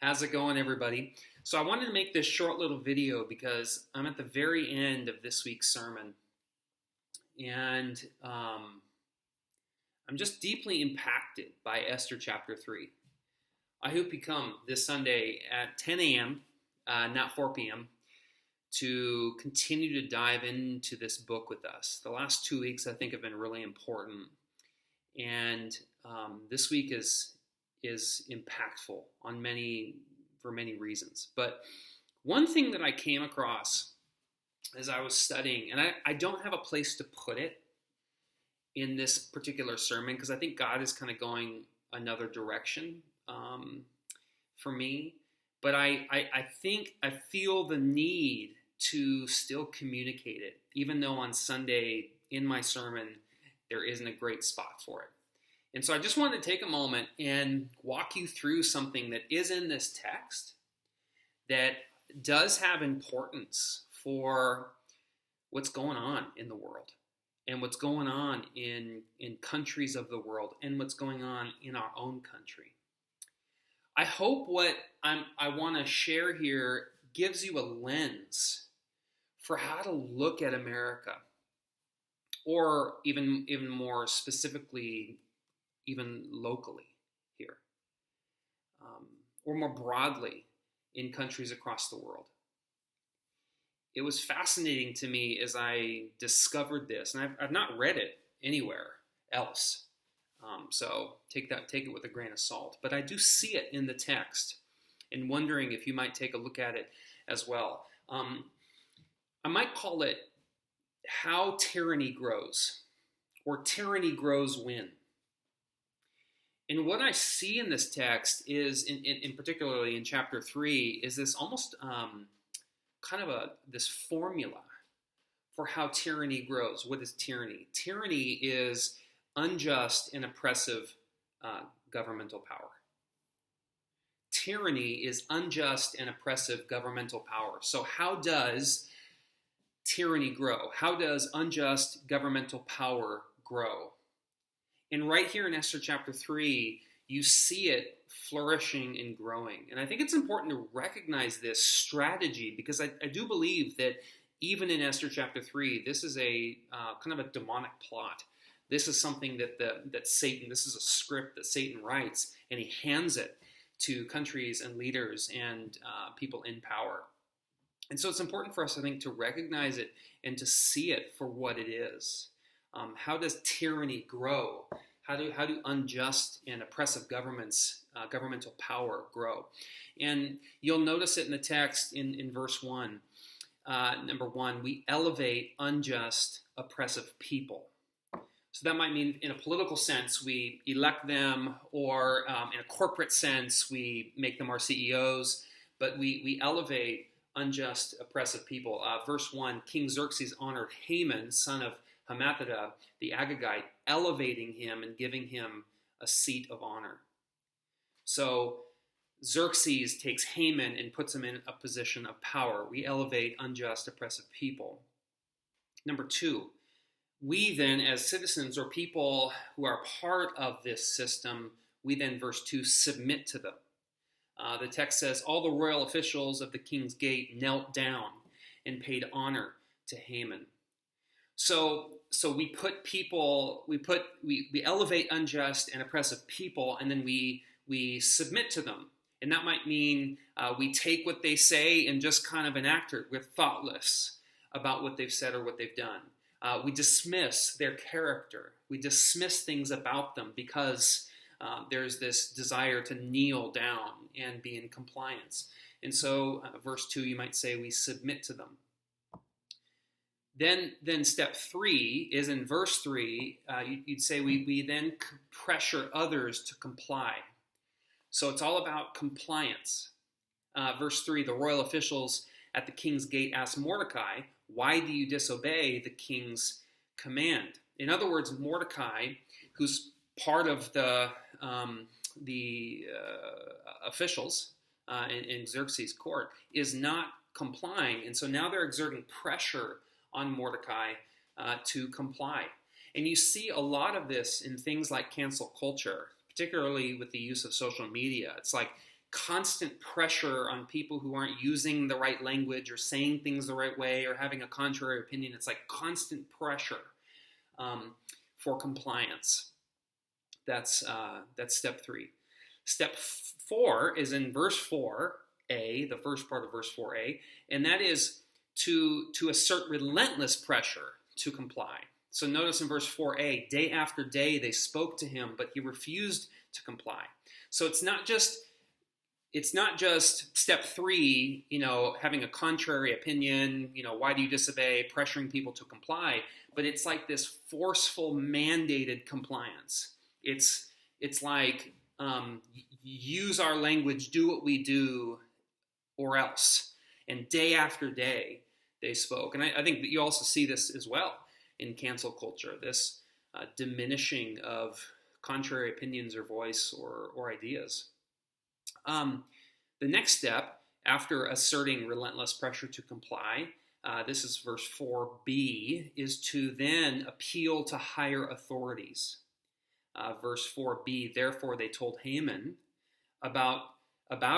How's it going, everybody? So I wanted to make this short little video because I'm at the very end of this week's sermon, and I'm just deeply impacted by Esther chapter 3. I hope you come this Sunday at 10 a.m., not 4 p.m., to continue to dive into this book with us. The last 2 weeks, I think, have been really important, and this week is impactful for many reasons. But one thing that I came across as I was studying, and I don't have a place to put it in this particular sermon because I think God is kind of going another direction for me. But I feel the need to still communicate it, even though on Sunday in my sermon there isn't a great spot for it. And so I just wanted to take a moment and walk you through something that is in this text that does have importance for what's going on in the world and what's going on in countries of the world and what's going on in our own country. I hope what I want to share here gives you a lens for how to look at America, or even more specifically, even locally here, or more broadly in countries across the world. It was fascinating to me as I discovered this, and I've not read it anywhere else, so take it with a grain of salt. But I do see it in the text, and wondering if you might take a look at it as well. I might call it How Tyranny Grows, or Tyranny Grows When. And what I see in this text is, in particularly in chapter 3, is this almost this formula for how tyranny grows. What is tyranny? Tyranny is unjust and oppressive governmental power. Tyranny is unjust and oppressive governmental power. So how does tyranny grow? How does unjust governmental power grow? And right here in Esther chapter 3, you see it flourishing and growing. And I think it's important to recognize this strategy because I do believe that even in Esther chapter 3, this is a kind of a demonic plot. This is something that Satan, this is a script that Satan writes, and he hands it to countries and leaders and people in power. And so it's important for us, I think, to recognize it and to see it for what it is. How does tyranny grow? How do unjust and oppressive governmental power grow? And you'll notice it in the text in verse 1. Number 1, we elevate unjust, oppressive people. So that might mean in a political sense, we elect them, or in a corporate sense, we make them our CEOs, but we elevate unjust, oppressive people. Verse 1, King Xerxes honored Haman, son of Hammedatha, the Agagite, elevating him and giving him a seat of honor. So Xerxes takes Haman and puts him in a position of power. We elevate unjust, oppressive people. Number 2, we then, as citizens or people who are part of this system, we then, verse 2, submit to them. The text says, all the royal officials of the king's gate knelt down and paid honor to Haman. So we elevate unjust and oppressive people, and then we submit to them. And that might mean we take what they say and just kind of enact it. We're thoughtless about what they've said or what they've done. We dismiss their character. We dismiss things about them because there's this desire to kneel down and be in compliance. And so, verse 2, you might say we submit to them. Then step 3 is in verse 3, you'd say we then pressure others to comply. So it's all about compliance. Verse 3, the royal officials at the king's gate asked Mordecai, why do you disobey the king's command? In other words, Mordecai, who's part of the officials in Xerxes' court, is not complying. And so now they're exerting pressure on Mordecai to comply. And you see a lot of this in things like cancel culture, particularly with the use of social media. It's like constant pressure on people who aren't using the right language or saying things the right way or having a contrary opinion. It's like constant pressure for compliance. That's step 3. Step 4 is in verse 4a, the first part of verse 4a, and that is to assert relentless pressure to comply. So notice in verse 4a, day after day they spoke to him, but he refused to comply. So it's not just step 3, having a contrary opinion, why do you disobey, pressuring people to comply, but it's like this forceful, mandated compliance. It's like, use our language, do what we do, or else. And day after day, they spoke. And I think that you also see this as well in cancel culture, this diminishing of contrary opinions or voice or ideas. The next step, after asserting relentless pressure to comply, this is verse 4b, is to then appeal to higher authorities. Verse 4b, therefore they told Haman about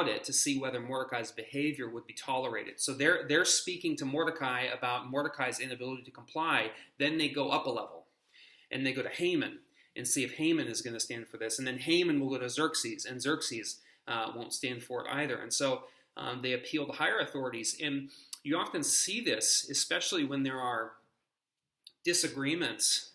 it to see whether Mordecai's behavior would be tolerated. So they're speaking to Mordecai about Mordecai's inability to comply. Then they go up a level, and they go to Haman and see if Haman is going to stand for this. And then Haman will go to Xerxes, and Xerxes won't stand for it either. And so they appeal to higher authorities. And you often see this, especially when there are disagreements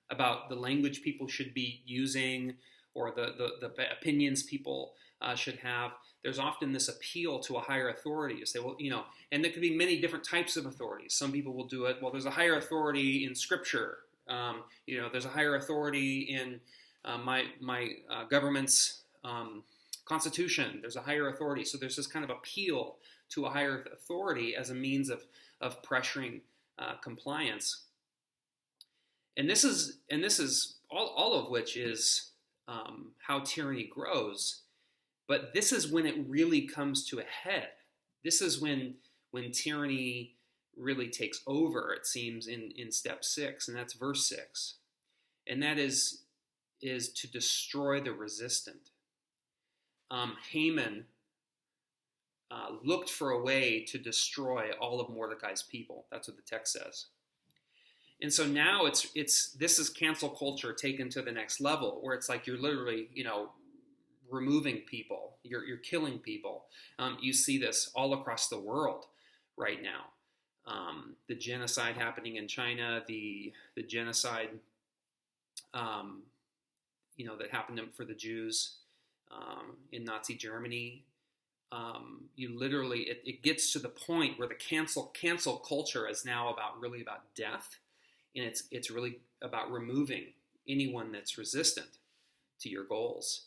about the language people should be using or the opinions people should have. There's often this appeal to a higher authority. You say, well, and there could be many different types of authorities. Some people will do it, well, there's a higher authority in Scripture. There's a higher authority in my government's Constitution. There's a higher authority. So there's this kind of appeal to a higher authority as a means of pressuring compliance. And this is all of which is how tyranny grows. But this is when it really comes to a head. This is when tyranny really takes over, it seems, in step 6, and that's verse 6. And that is to destroy the resistant. Haman looked for a way to destroy all of Mordecai's people. That's what the text says. And so now this is cancel culture taken to the next level, where it's like you're literally, removing people, you're killing people. You see this all across the world right now. The genocide happening in China, the genocide, that happened for the Jews in Nazi Germany. You literally, it gets to the point where the cancel culture is now really about death, and it's really about removing anyone that's resistant to your goals.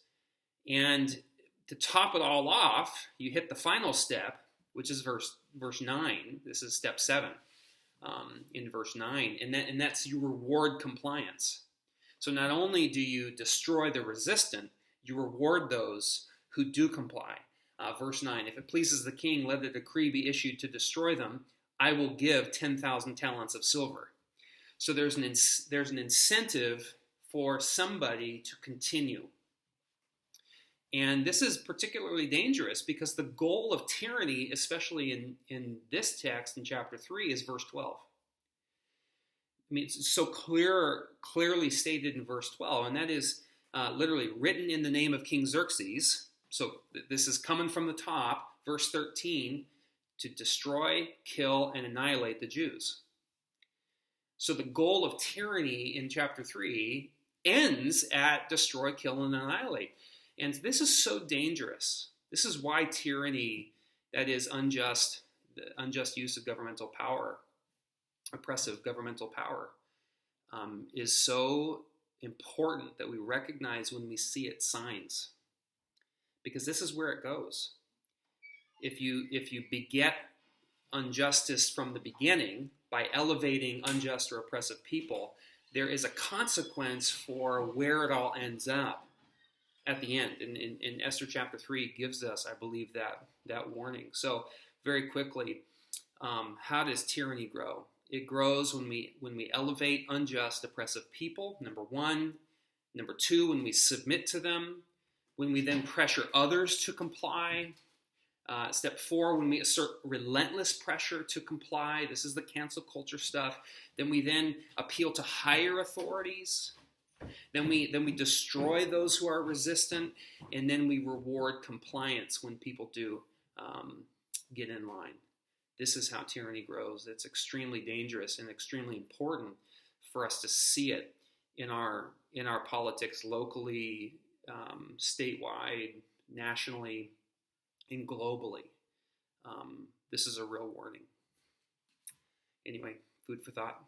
And to top it all off, you hit the final step, which is verse 9. This is step 7 in verse 9, and that's you reward compliance. So not only do you destroy the resistant, you reward those who do comply. Verse 9, if it pleases the king, let a decree be issued to destroy them. I will give 10,000 talents of silver. So there's an incentive for somebody to continue. And this is particularly dangerous because the goal of tyranny, especially in this text in chapter 3, is verse 12. I mean, it's so clearly stated in verse 12, and that is literally written in the name of King Xerxes. So this is coming from the top, verse 13, to destroy, kill, and annihilate the Jews. So the goal of tyranny in chapter 3 ends at destroy, kill, and annihilate. And this is so dangerous. This is why tyranny, that is unjust, the unjust use of governmental power, oppressive governmental power, is so important that we recognize when we see its signs. Because this is where it goes. If you beget injustice from the beginning by elevating unjust or oppressive people, there is a consequence for where it all ends up at the end. And in Esther chapter 3 gives us, I believe, that warning. So very quickly, how does tyranny grow? It grows when we elevate unjust, oppressive people, number one. Number two, when we submit to them, when we then pressure others to comply. Step 4, when we assert relentless pressure to comply. This is the cancel culture stuff. Then we appeal to higher authorities. Then we destroy those who are resistant, and then we reward compliance when people do get in line. This is how tyranny grows. It's extremely dangerous and extremely important for us to see it in our politics locally, statewide, nationally, and globally. This is a real warning. Anyway, food for thought.